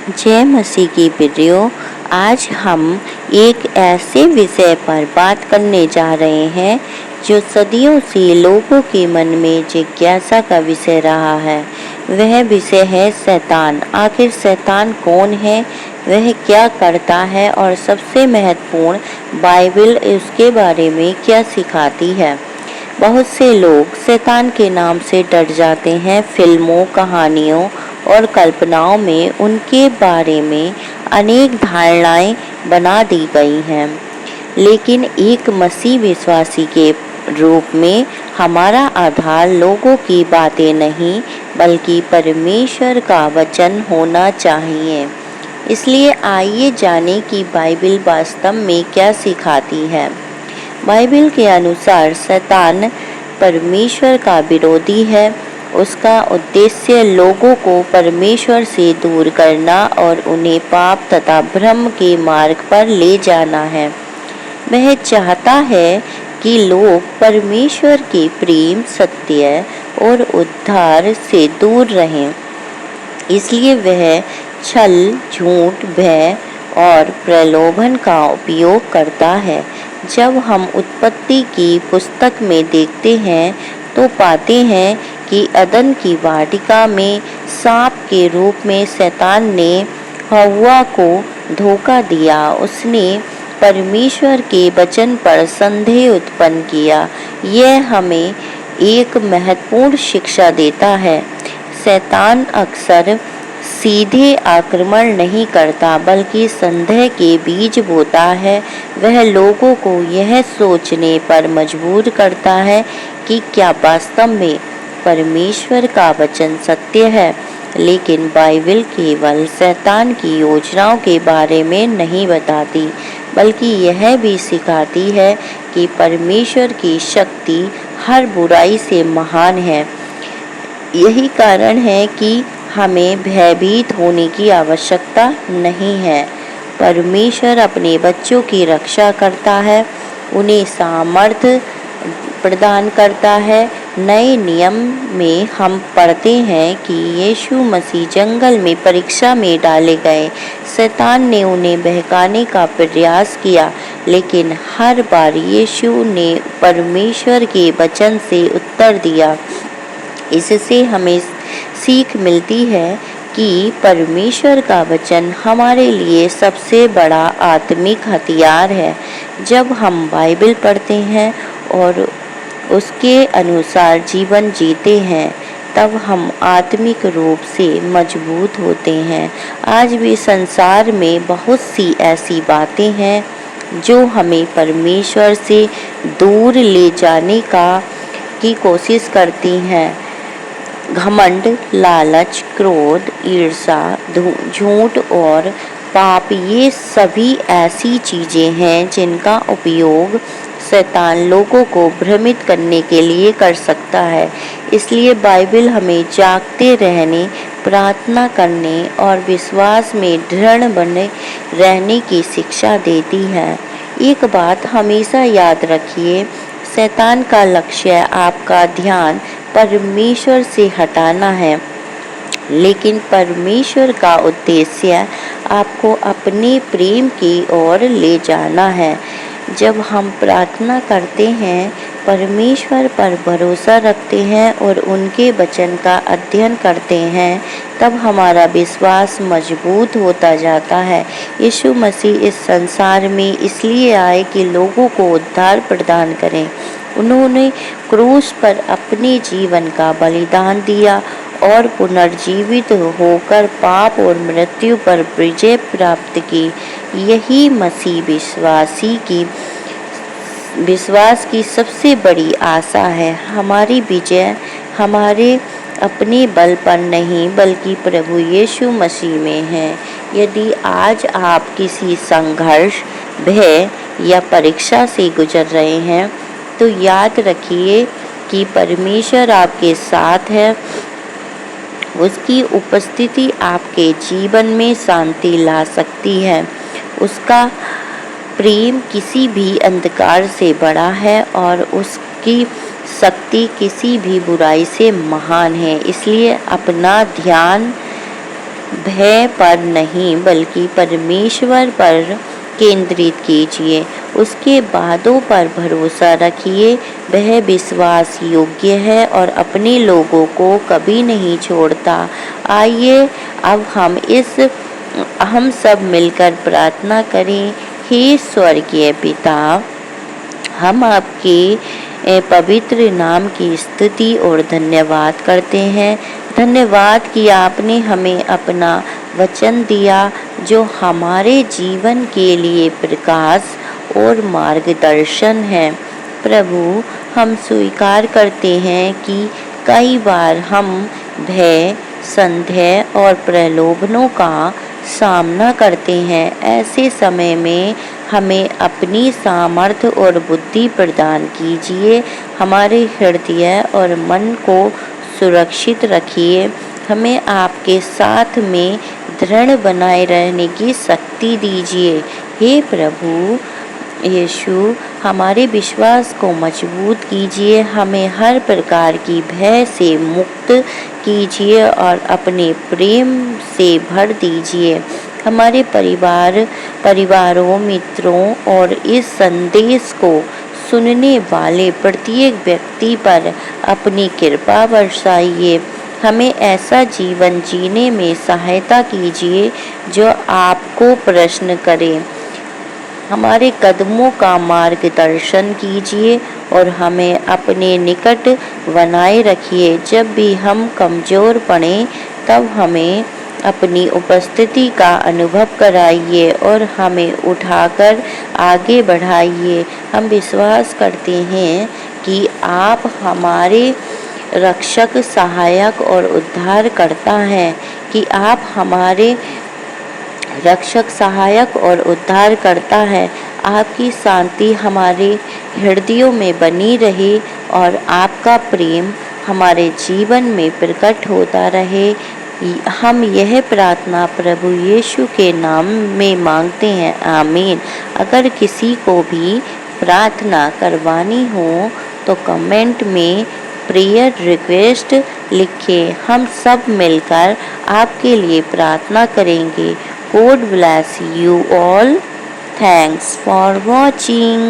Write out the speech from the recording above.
जय मसीह की वीडियो। आज हम एक ऐसे विषय पर बात करने जा रहे हैं जो सदियों से लोगों के मन में जिज्ञासा का विषय रहा है। वह विषय है शैतान। आखिर शैतान कौन है, वह क्या करता है और सबसे महत्वपूर्ण बाइबल उसके बारे में क्या सिखाती है। बहुत से लोग शैतान के नाम से डर जाते हैं। फिल्मों, कहानियों और कल्पनाओं में उनके बारे में अनेक धारणाएं बना दी गई हैं, लेकिन एक मसीह विश्वासी के रूप में हमारा आधार लोगों की बातें नहीं बल्कि परमेश्वर का वचन होना चाहिए। इसलिए आइए जानें कि बाइबल वास्तव में क्या सिखाती है। बाइबल के अनुसार शैतान परमेश्वर का विरोधी है। उसका उद्देश्य लोगों को परमेश्वर से दूर करना और उन्हें पाप तथा भ्रम के मार्ग पर ले जाना है। वह चाहता है कि लोग परमेश्वर के प्रेम, सत्य और उद्धार से दूर रहें। इसलिए वह छल, झूठ, भय और प्रलोभन का उपयोग करता है। जब हम उत्पत्ति की पुस्तक में देखते हैं तो पाते हैं कि अदन की वाटिका में सांप के रूप में शैतान ने हव्वा को धोखा दिया। उसने परमेश्वर के वचन पर संदेह उत्पन्न किया। यह हमें एक महत्वपूर्ण शिक्षा देता है। शैतान अक्सर सीधे आक्रमण नहीं करता बल्कि संदेह के बीज बोता है। वह लोगों को यह सोचने पर मजबूर करता है कि क्या वास्तव में परमेश्वर का वचन सत्य है। लेकिन बाइबल केवल शैतान की योजनाओं के बारे में नहीं बताती, बल्कि यह भी सिखाती है कि परमेश्वर की शक्ति हर बुराई से महान है। यही कारण है कि हमें भयभीत होने की आवश्यकता नहीं है। परमेश्वर अपने बच्चों की रक्षा करता है, उन्हें सामर्थ्य प्रदान करता है। नए नियम में हम पढ़ते हैं कि यीशु मसीह जंगल में परीक्षा में डाले गए। शैतान ने उन्हें बहकाने का प्रयास किया, लेकिन हर बार यीशु ने परमेश्वर के वचन से उत्तर दिया। इससे हमें सीख मिलती है कि परमेश्वर का वचन हमारे लिए सबसे बड़ा आत्मिक हथियार है। जब हम बाइबल पढ़ते हैं और उसके अनुसार जीवन जीते हैं, तब हम आत्मिक रूप से मजबूत होते हैं। आज भी संसार में बहुत सी ऐसी बातें हैं जो हमें परमेश्वर से दूर ले जाने की कोशिश करती हैं। घमंड, लालच, क्रोध, ईर्ष्या, झूठ और पाप, ये सभी ऐसी चीजें हैं जिनका उपयोग शैतान लोगों को भ्रमित करने के लिए कर सकता है। इसलिए बाइबल हमें जागते रहने, प्रार्थना करने और विश्वास में दृढ़ बने रहने की शिक्षा देती है। एक बात हमेशा याद रखिए, शैतान का लक्ष्य आपका ध्यान परमेश्वर से हटाना है, लेकिन परमेश्वर का उद्देश्य आपको अपने प्रेम की ओर ले जाना है। जब हम प्रार्थना करते हैं, परमेश्वर पर भरोसा रखते हैं और उनके वचन का अध्ययन करते हैं, तब हमारा विश्वास मजबूत होता जाता है। यीशु मसीह इस संसार में इसलिए आए कि लोगों को उद्धार प्रदान करें। उन्होंने क्रूस पर अपने जीवन का बलिदान दिया और पुनर्जीवित होकर पाप और मृत्यु पर विजय प्राप्त की। यही मसीह विश्वास की सबसे बड़ी आशा है। हमारी विजय हमारे अपने बल पर नहीं बल्कि प्रभु यीशु मसीह में है। यदि आज आप किसी संघर्ष, भय या परीक्षा से गुजर रहे हैं, तो याद रखिए कि परमेश्वर आपके साथ है। उसकी उपस्थिति आपके जीवन में शांति ला सकती है। उसका प्रेम किसी भी अंधकार से बड़ा है और उसकी शक्ति किसी भी बुराई से महान है। इसलिए अपना ध्यान भय पर नहीं बल्कि परमेश्वर पर केंद्रित कीजिए। उसके वादों पर भरोसा रखिए। वह विश्वास योग्य है और अपने लोगों को कभी नहीं छोड़ता। आइए अब हम सब मिलकर प्रार्थना करें। हे स्वर्गीय पिता, हम आपके पवित्र नाम की स्तुति और धन्यवाद करते हैं। धन्यवाद कि आपने हमें अपना वचन दिया जो हमारे जीवन के लिए प्रकाश और मार्गदर्शन है। प्रभु, हम स्वीकार करते हैं कि कई बार हम भय, संदेह और प्रलोभनों का सामना करते हैं। ऐसे समय में हमें अपनी सामर्थ्य और बुद्धि प्रदान कीजिए। हमारे हृदय और मन को सुरक्षित रखिए। हमें आपके साथ में दृढ़ बनाए रहने की शक्ति दीजिए। हे प्रभु यीशु, हमारे विश्वास को मजबूत कीजिए। हमें हर प्रकार की भय से मुक्त कीजिए और अपने प्रेम से भर दीजिए। हमारे परिवारों, मित्रों और इस संदेश को सुनने वाले प्रत्येक व्यक्ति पर अपनी कृपा बरसाइए। हमें ऐसा जीवन जीने में सहायता कीजिए जो आपको प्रसन्न करे। हमारे कदमों का मार्गदर्शन कीजिए और हमें अपने निकट बनाए रखिए। जब भी हम कमज़ोर पड़ें तब हमें अपनी उपस्थिति का अनुभव कराइए और हमें उठाकर आगे बढ़ाइए। हम विश्वास करते हैं कि आप हमारे रक्षक, सहायक और उद्धारकर्ता हैं। कि आप हमारे रक्षक, सहायक और उद्धारकर्ता है। आपकी शांति हमारे हृदयों में बनी रहे और आपका प्रेम हमारे जीवन में प्रकट होता रहे। हम यह प्रार्थना प्रभु यीशु के नाम में मांगते हैं, आमीन। अगर किसी को भी प्रार्थना करवानी हो तो कमेंट में प्रेयर रिक्वेस्ट लिखें। हम सब मिलकर आपके लिए प्रार्थना करेंगे। God bless you all. Thanks for watching.